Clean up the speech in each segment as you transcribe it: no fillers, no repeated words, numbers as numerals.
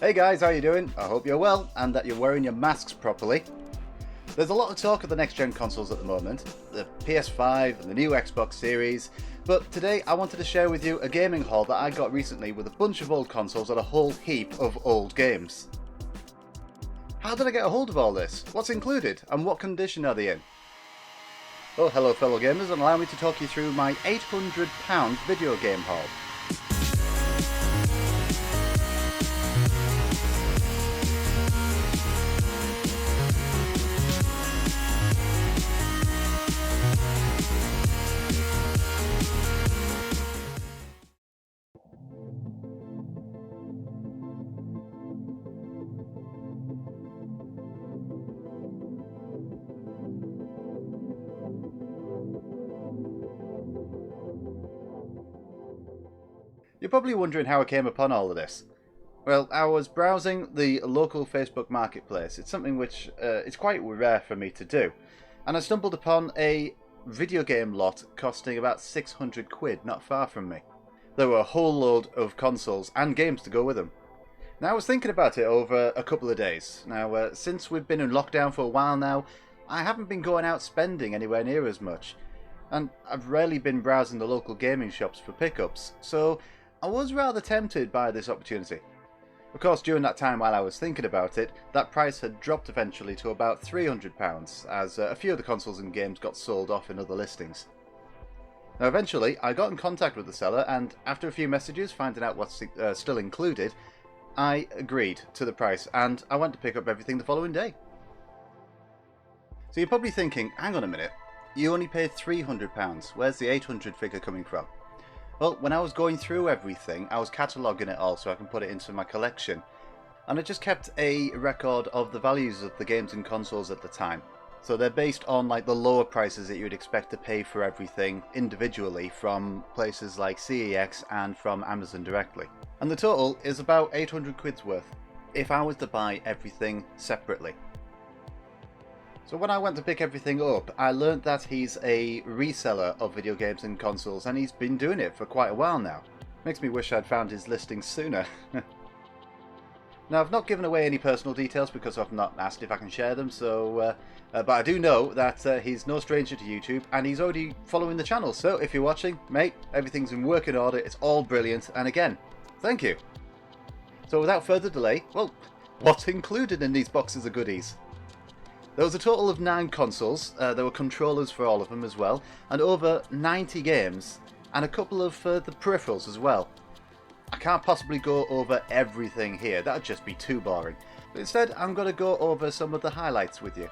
Hey guys, how you doing? I hope you're well and that you're wearing your masks properly. There's a lot of talk of the next gen consoles at the moment, the PS5 and the new Xbox Series, but today I wanted to share with you a gaming haul that I got recently with a bunch of old consoles and a whole heap of old games. How did I get a hold of all this? What's included and what condition are they in? Well, hello fellow gamers, and allow me to talk you through my £800 video game haul. You're probably wondering how I came upon all of this. Well, I was browsing the local Facebook marketplace. It's something which is quite rare for me to do. And I stumbled upon a video game lot costing about 600 quid not far from me. There were a whole load of consoles and games to go with them. Now, I was thinking about it over a couple of days. Now, since we've been in lockdown for a while now, I haven't been going out spending anywhere near as much. And I've rarely been browsing the local gaming shops for pickups, so I was rather tempted by this opportunity. Of course, during that time while I was thinking about it, that price had dropped eventually to about £300, as a few of the consoles and games got sold off in other listings. Now eventually, I got in contact with the seller, and after a few messages finding out what's still included, I agreed to the price, and I went to pick up everything the following day. So you're probably thinking, hang on a minute, you only paid £300, where's the 800 figure coming from? Well, when I was going through everything, I was cataloguing it all so I can put it into my collection. And I just kept a record of the values of the games and consoles at the time. So they're based on like the lower prices that you would expect to pay for everything individually from places like CEX and from Amazon directly. And the total is about 800 quid's worth if I was to buy everything separately. So when I went to pick everything up, I learnt that he's a reseller of video games and consoles, and he's been doing it for quite a while now. Makes me wish I'd found his listings sooner. Now, I've not given away any personal details because I've not asked if I can share them, so but I do know that he's no stranger to YouTube, and he's already following the channel, so if you're watching, mate, everything's in working order, it's all brilliant, and again, thank you. So without further delay, well, what's included in these boxes of goodies? There was a total of 9 consoles, there were controllers for all of them as well, and over 90 games, and a couple of the peripherals as well. I can't possibly go over everything here, that would just be too boring. But instead, I'm going to go over some of the highlights with you.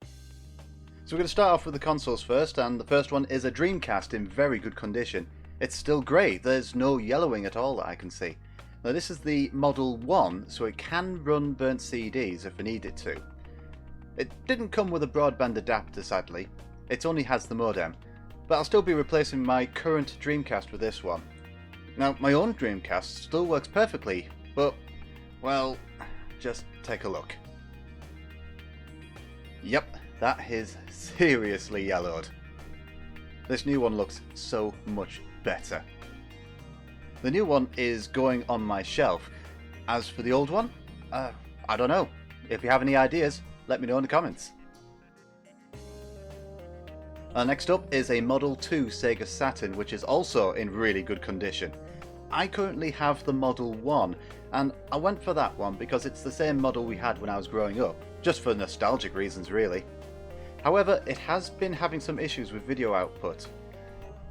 So we're going to start off with the consoles first, and the first one is a Dreamcast in very good condition. It's still grey, there's no yellowing at all that I can see. Now this is the Model 1, so it can run burnt CDs if I need it to. It didn't come with a broadband adapter sadly, it only has the modem, but I'll still be replacing my current Dreamcast with this one. Now my own Dreamcast still works perfectly, but, well, just take a look. Yep, that is seriously yellowed. This new one looks so much better. The new one is going on my shelf. As for the old one, I don't know. If you have any ideas, let me know in the comments. Next up is a Model 2 Sega Saturn, which is also in really good condition. I currently have the Model 1, and I went for that one because it's the same model we had when I was growing up, just for nostalgic reasons really. However, it has been having some issues with video output.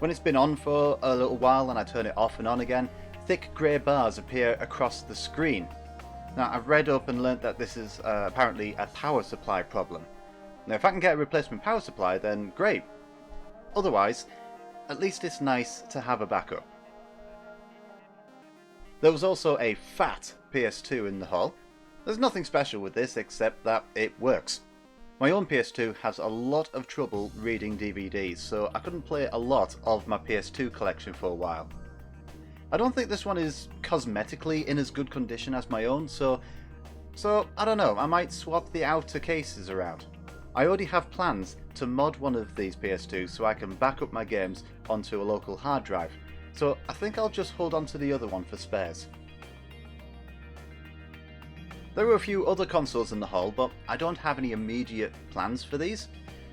When it's been on for a little while and I turn it off and on again, thick grey bars appear across the screen. Now I've read up and learnt that this is apparently a power supply problem. Now if I can get a replacement power supply then great. Otherwise, at least it's nice to have a backup. There was also a fat PS2 in the haul. There's nothing special with this except that it works. My own PS2 has a lot of trouble reading DVDs, so I couldn't play a lot of my PS2 collection for a while. I don't think this one is cosmetically in as good condition as my own, so I don't know, I might swap the outer cases around. I already have plans to mod one of these PS2s so I can back up my games onto a local hard drive, so I think I'll just hold on to the other one for spares. There were a few other consoles in the haul, but I don't have any immediate plans for these.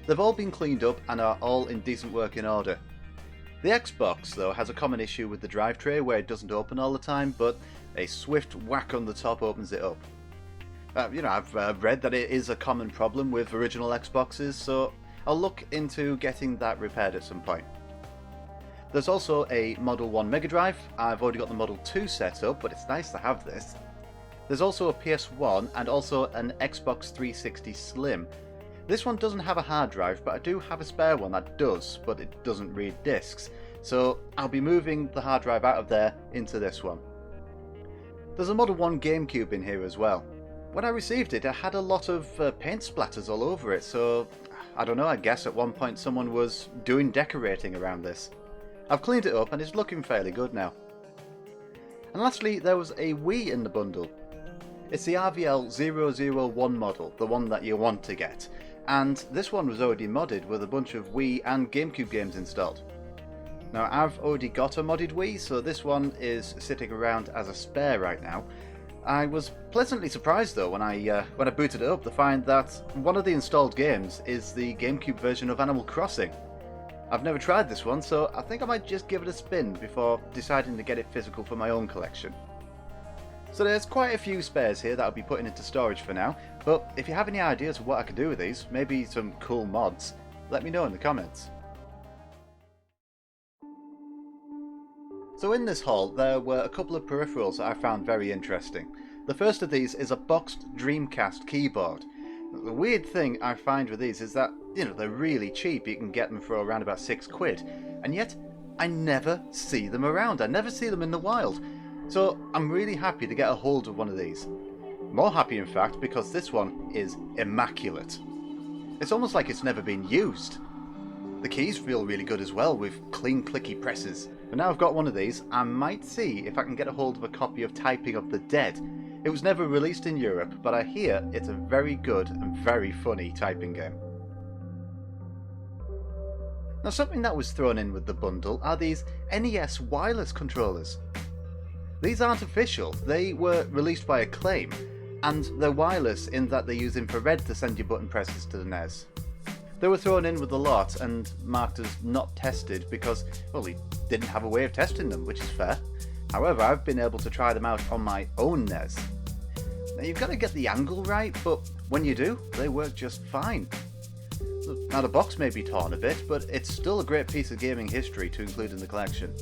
They've all been cleaned up and are all in decent working order. The Xbox, though, has a common issue with the drive tray where it doesn't open all the time, but a swift whack on the top opens it up. I've read that it is a common problem with original Xboxes, so I'll look into getting that repaired at some point. There's also a Model 1 Mega Drive. I've already got the Model 2 set up, but it's nice to have this. There's also a PS1 and also an Xbox 360 Slim. This one doesn't have a hard drive, but I do have a spare one that does, but it doesn't read discs. So I'll be moving the hard drive out of there into this one. There's a Model 1 GameCube in here as well. When I received it, it had a lot of paint splatters all over it, so I don't know, I guess at one point someone was doing decorating around this. I've cleaned it up and it's looking fairly good now. And lastly, there was a Wii in the bundle. It's the RVL001 model, the one that you want to get, and this one was already modded with a bunch of Wii and GameCube games installed. Now I've already got a modded Wii, so this one is sitting around as a spare right now. I was pleasantly surprised though when I booted it up to find that one of the installed games is the GameCube version of Animal Crossing. I've never tried this one, so I think I might just give it a spin before deciding to get it physical for my own collection. So there's quite a few spares here that I'll be putting into storage for now, but if you have any ideas of what I can do with these, maybe some cool mods, let me know in the comments. So in this haul there were a couple of peripherals that I found very interesting. The first of these is a boxed Dreamcast keyboard. The weird thing I find with these is that, they're really cheap. You can get them for around about £6, and yet I never see them around. I never see them in the wild. So I'm really happy to get a hold of one of these. More happy in fact because this one is immaculate. It's almost like it's never been used. The keys feel really good as well with clean clicky presses. But now I've got one of these, I might see if I can get a hold of a copy of Typing of the Dead. It was never released in Europe, but I hear it's a very good and very funny typing game. Now something that was thrown in with the bundle are these NES wireless controllers. These aren't official, they were released by Acclaim, and they're wireless in that they use infrared to send your button presses to the NES. They were thrown in with a lot and marked as not tested because, well, we didn't have a way of testing them, which is fair. However, I've been able to try them out on my own NES. Now you've got to get the angle right, but when you do, they work just fine. Now the box may be torn a bit, but it's still a great piece of gaming history to include in the collection.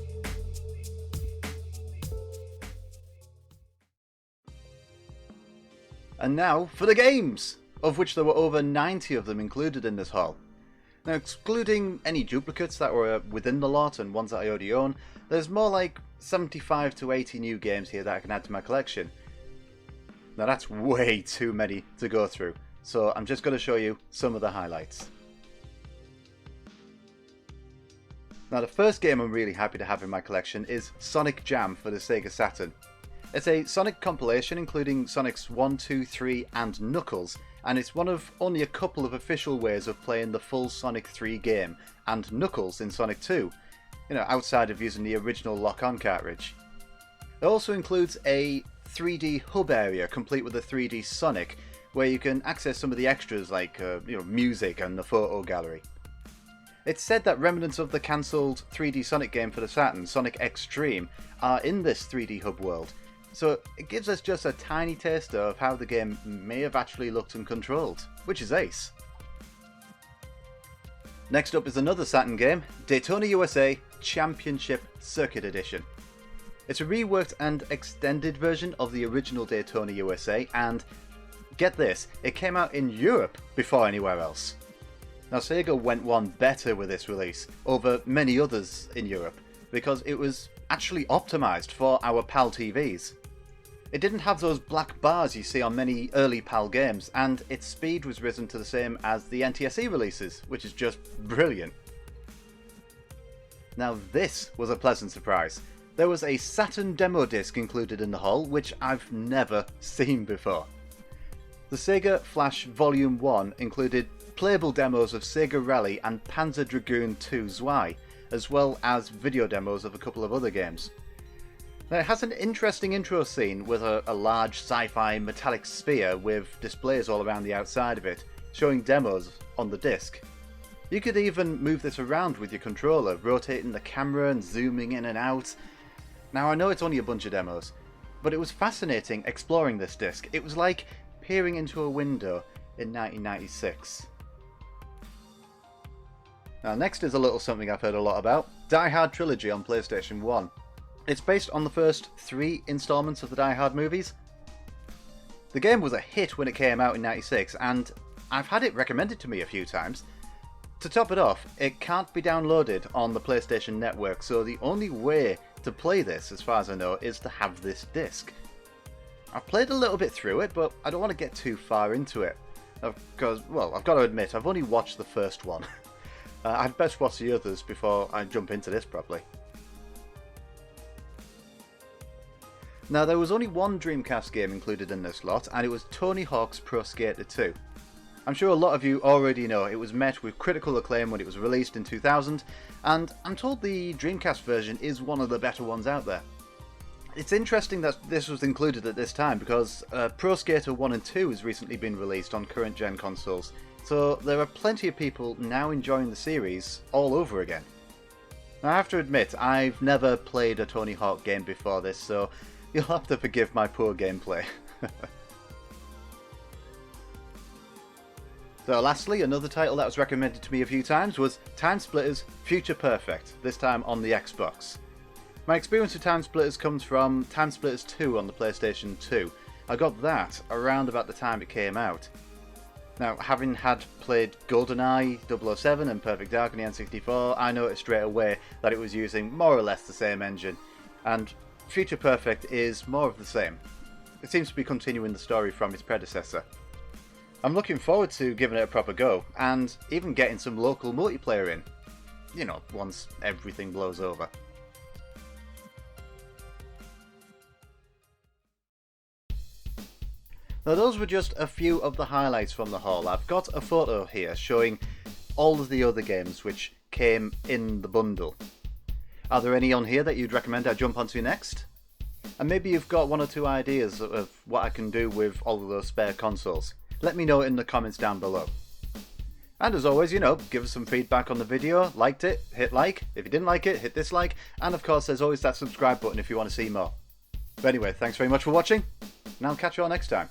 And now for the games, of which there were over 90 of them included in this haul. Now excluding any duplicates that were within the lot and ones that I already own, there's more like 75 to 80 new games here that I can add to my collection. Now that's way too many to go through, so I'm just going to show you some of the highlights. Now the first game I'm really happy to have in my collection is Sonic Jam for the Sega Saturn. It's a Sonic compilation including Sonic's 1, 2, 3 and Knuckles, and it's one of only a couple of official ways of playing the full Sonic 3 game, and Knuckles in Sonic 2, outside of using the original lock-on cartridge. It also includes a 3D hub area complete with a 3D Sonic, where you can access some of the extras like music and the photo gallery. It's said that remnants of the cancelled 3D Sonic game for the Saturn, Sonic Extreme, are in this 3D hub world, so it gives us just a tiny taster of how the game may have actually looked and controlled, which is ace. Next up is another Saturn game, Daytona USA Championship Circuit Edition. It's a reworked and extended version of the original Daytona USA, and get this, it came out in Europe before anywhere else. Now Sega went one better with this release over many others in Europe because it was actually optimised for our PAL TVs. It didn't have those black bars you see on many early PAL games, and its speed was risen to the same as the NTSC releases, which is just brilliant. Now this was a pleasant surprise. There was a Saturn demo disc included in the haul, which I've never seen before. The Sega Flash Volume 1 included playable demos of Sega Rally and Panzer Dragoon 2 Zwei, as well as video demos of a couple of other games. Now, it has an interesting intro scene with a large sci-fi metallic sphere with displays all around the outside of it, showing demos on the disc. You could even move this around with your controller, rotating the camera and zooming in and out. Now, I know it's only a bunch of demos, but it was fascinating exploring this disc. It was like peering into a window in 1996. Now, next is a little something I've heard a lot about: Die Hard Trilogy on PlayStation 1. It's based on the first 3 installments of the Die Hard movies. The game was a hit when it came out in 96, and I've had it recommended to me a few times. To top it off, it can't be downloaded on the PlayStation Network, so the only way to play this, as far as I know, is to have this disc. I've played a little bit through it, but I don't want to get too far into it. Because, well, I've got to admit, I've only watched the first one. I'd best watch the others before I jump into this properly. Now, there was only one Dreamcast game included in this lot, and it was Tony Hawk's Pro Skater 2. I'm sure a lot of you already know it was met with critical acclaim when it was released in 2000, and I'm told the Dreamcast version is one of the better ones out there. It's interesting that this was included at this time because Pro Skater 1 and 2 has recently been released on current gen consoles, so there are plenty of people now enjoying the series all over again. Now, I have to admit, I've never played a Tony Hawk game before this, so you'll have to forgive my poor gameplay. So lastly, another title that was recommended to me a few times was Time Splitters Future Perfect, this time on the Xbox. My experience with Time Splitters comes from Time Splitters 2 on the PlayStation 2. I got that around about the time it came out. Now, having had played GoldenEye 007 and Perfect Dark on the N64, I noticed straight away that it was using more or less the same engine, and Future Perfect is more of the same. It seems to be continuing the story from its predecessor. I'm looking forward to giving it a proper go, and even getting some local multiplayer in. You know, once everything blows over. Now, those were just a few of the highlights from the haul. I've got a photo here showing all of the other games which came in the bundle. Are there any on here that you'd recommend I jump onto next? And maybe you've got 1 or 2 ideas of what I can do with all of those spare consoles. Let me know in the comments down below. And as always, you know, give us some feedback on the video. Liked it, hit like. If you didn't like it, hit dislike. And of course, there's always that subscribe button if you want to see more. But anyway, thanks very much for watching, and I'll catch you all next time.